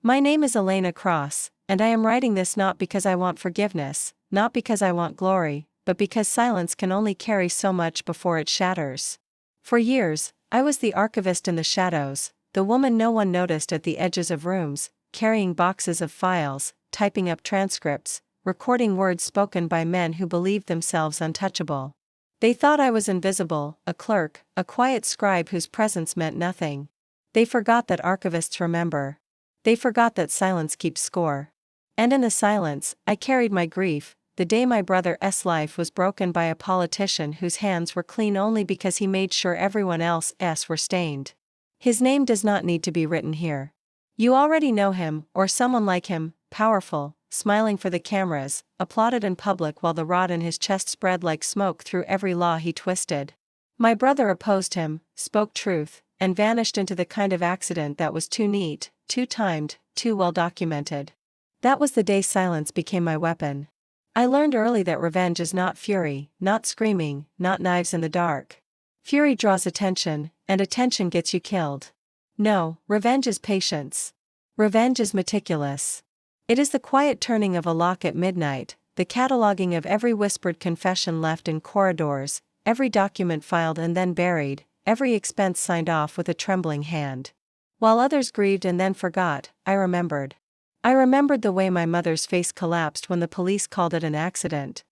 My name is Elena Cross, and I am writing this not because I want forgiveness, not because I want glory, but because silence can only carry so much before it shatters. For years, I was the archivist in the shadows, the woman no one noticed at the edges of rooms, carrying boxes of files, typing up transcripts, recording words spoken by men who believed themselves untouchable. They thought I was invisible, a clerk, a quiet scribe whose presence meant nothing. They forgot that archivists remember. They forgot that silence keeps score. And in the silence, I carried my grief, the day my brother's life was broken by a politician whose hands were clean only because he made sure everyone else's were stained. His name does not need to be written here. You already know him, or someone like him, powerful, smiling for the cameras, applauded in public while the rod in his chest spread like smoke through every law he twisted. My brother opposed him, spoke truth, and vanished into the kind of accident that was too neat, too timed, too well documented. That was the day silence became my weapon. I learned early that revenge is not fury, not screaming, not knives in the dark. Fury draws attention, and attention gets you killed. No, revenge is patience. Revenge is meticulous. It is the quiet turning of a lock at midnight, the cataloging of every whispered confession left in corridors, every document filed and then buried, every expense signed off with a trembling hand. While others grieved and then forgot, I remembered. I remembered the way my mother's face collapsed when the police called it an accident.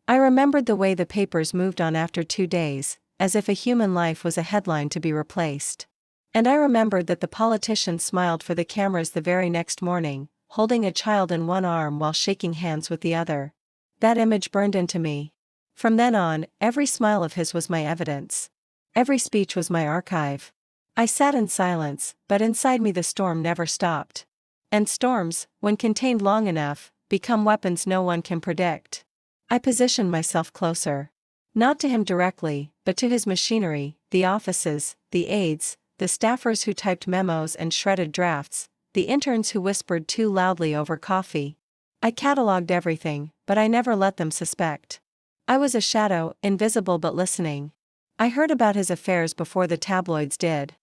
I remembered the way the papers moved on after 2 days, as if a human life was a headline to be replaced. And I remembered that the politician smiled for the cameras the very next morning, holding a child in one arm while shaking hands with the other. That image burned into me. From then on, every smile of his was my evidence. Every speech was my archive. I sat in silence, but inside me the storm never stopped. And storms, when contained long enough, become weapons no one can predict. I positioned myself closer. Not to him directly, but to his machinery, the offices, the aides, the staffers who typed memos and shredded drafts, the interns who whispered too loudly over coffee. I catalogued everything, but I never let them suspect. I was a shadow, invisible but listening. I heard about his affairs before the tabloids did.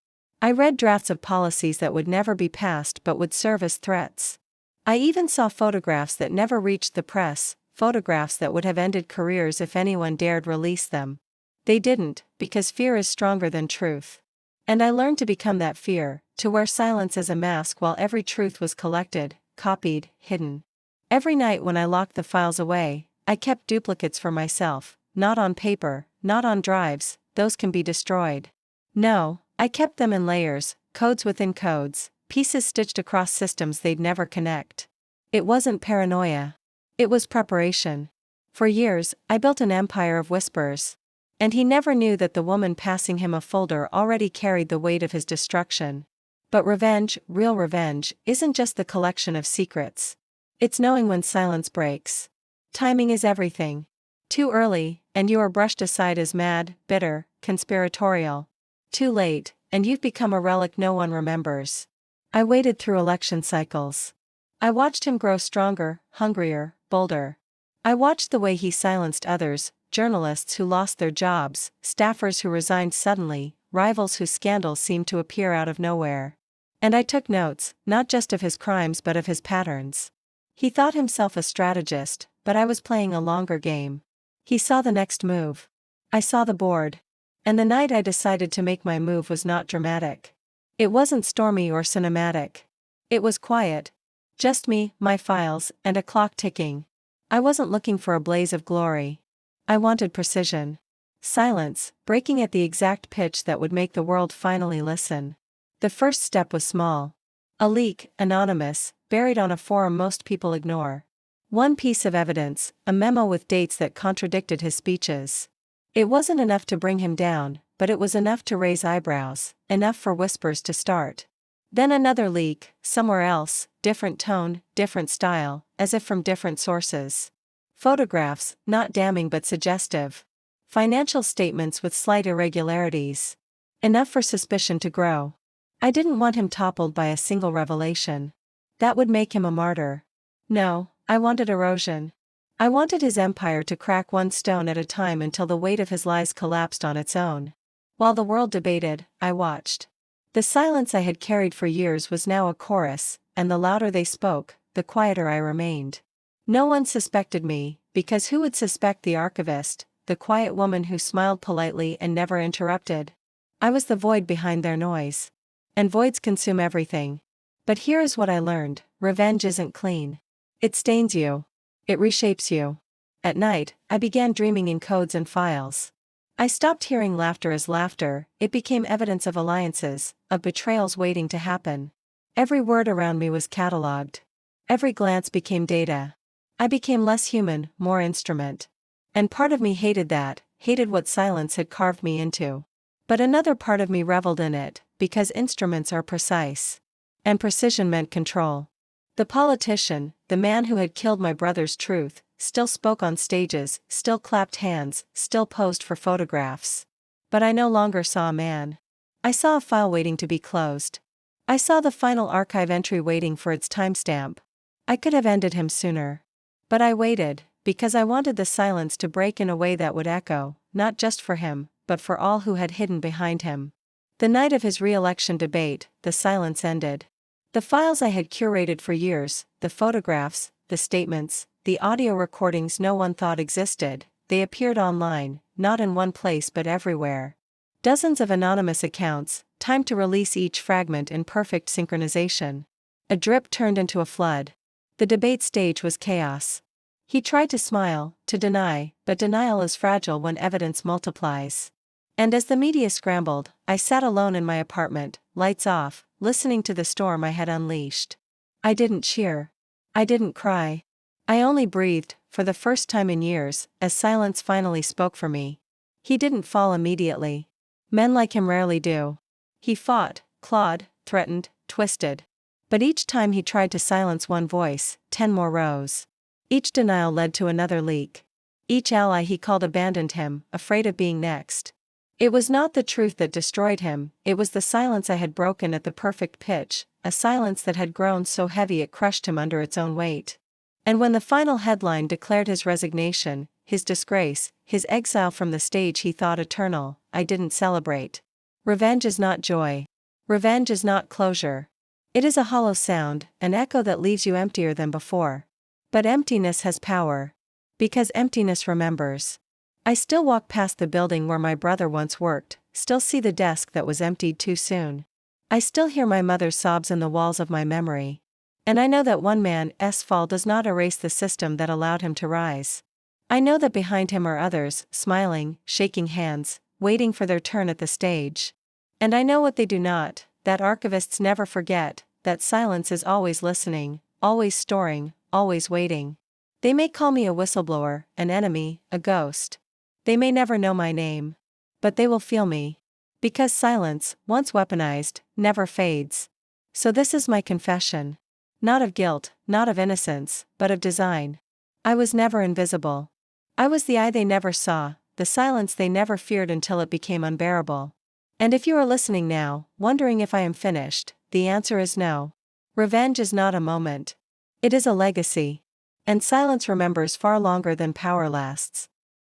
I read drafts of policies that would never be passed but would serve as threats. I even saw photographs that never reached the press, photographs that would have ended careers if anyone dared release them. They didn't, because fear is stronger than truth. And I learned to become that fear, to wear silence as a mask while every truth was collected, copied, hidden. Every night when I locked the files away, I kept duplicates for myself, not on paper, not on drives, those can be destroyed. No, I kept them in layers, codes within codes, pieces stitched across systems they'd never connect. It wasn't paranoia. It was preparation. For years, I built an empire of whispers. And he never knew that the woman passing him a folder already carried the weight of his destruction. But revenge, real revenge, isn't just the collection of secrets. It's knowing when silence breaks. Timing is everything. Too early, and you are brushed aside as mad, bitter, conspiratorial. Too late, and you've become a relic no one remembers. I waited through election cycles. I watched him grow stronger, hungrier, bolder. I watched the way he silenced others, journalists who lost their jobs, staffers who resigned suddenly, rivals whose scandals seemed to appear out of nowhere. And I took notes, not just of his crimes but of his patterns. He thought himself a strategist, but I was playing a longer game. He saw the next move. I saw the board. And the night I decided to make my move was not dramatic. It wasn't stormy or cinematic. It was quiet. Just me, my files, and a clock ticking. I wasn't looking for a blaze of glory. I wanted precision. Silence, breaking at the exact pitch that would make the world finally listen. The first step was small. A leak, anonymous, buried on a forum most people ignore. One piece of evidence, a memo with dates that contradicted his speeches. It wasn't enough to bring him down, but it was enough to raise eyebrows, enough for whispers to start. Then another leak, somewhere else, different tone, different style, as if from different sources. Photographs, not damning but suggestive. Financial statements with slight irregularities. Enough for suspicion to grow. I didn't want him toppled by a single revelation. That would make him a martyr. No, I wanted erosion. I wanted his empire to crack one stone at a time until the weight of his lies collapsed on its own. While the world debated, I watched. The silence I had carried for years was now a chorus, and the louder they spoke, the quieter I remained. No one suspected me, because who would suspect the archivist, the quiet woman who smiled politely and never interrupted? I was the void behind their noise. And voids consume everything. But here is what I learned: revenge isn't clean. It stains you. It reshapes you. At night, I began dreaming in codes and files. I stopped hearing laughter as laughter, it became evidence of alliances, of betrayals waiting to happen. Every word around me was catalogued. Every glance became data. I became less human, more instrument. And part of me hated that, hated what silence had carved me into. But another part of me reveled in it, because instruments are precise. And precision meant control. The politician, the man who had killed my brother's truth, still spoke on stages, still clapped hands, still posed for photographs. But I no longer saw a man. I saw a file waiting to be closed. I saw the final archive entry waiting for its timestamp. I could have ended him sooner. But I waited, because I wanted the silence to break in a way that would echo, not just for him, but for all who had hidden behind him. The night of his re-election debate, the silence ended. The files I had curated for years, the photographs, the statements, the audio recordings no one thought existed, they appeared online, not in one place but everywhere. Dozens of anonymous accounts, time to release each fragment in perfect synchronization. A drip turned into a flood. The debate stage was chaos. He tried to smile, to deny, but denial is fragile when evidence multiplies. And as the media scrambled, I sat alone in my apartment, lights off, listening to the storm I had unleashed. I didn't cheer. I didn't cry. I only breathed, for the first time in years, as silence finally spoke for me. He didn't fall immediately. Men like him rarely do. He fought, clawed, threatened, twisted. But each time he tried to silence one voice, 10 more rose. Each denial led to another leak. Each ally he called abandoned him, afraid of being next. It was not the truth that destroyed him, it was the silence I had broken at the perfect pitch, a silence that had grown so heavy it crushed him under its own weight. And when the final headline declared his resignation, his disgrace, his exile from the stage he thought eternal, I didn't celebrate. Revenge is not joy. Revenge is not closure. It is a hollow sound, an echo that leaves you emptier than before. But emptiness has power. Because emptiness remembers. I still walk past the building where my brother once worked, still see the desk that was emptied too soon. I still hear my mother's sobs in the walls of my memory. And I know that one man's fall does not erase the system that allowed him to rise. I know that behind him are others, smiling, shaking hands, waiting for their turn at the stage. And I know what they do not, that archivists never forget, that silence is always listening, always storing, always waiting. They may call me a whistleblower, an enemy, a ghost. They may never know my name. But they will feel me. Because silence, once weaponized, never fades. So this is my confession. Not of guilt, not of innocence, but of design. I was never invisible. I was the eye they never saw, the silence they never feared until it became unbearable. And if you are listening now, wondering if I am finished, the answer is no. Revenge is not a moment. It is a legacy. And silence remembers far longer than power lasts.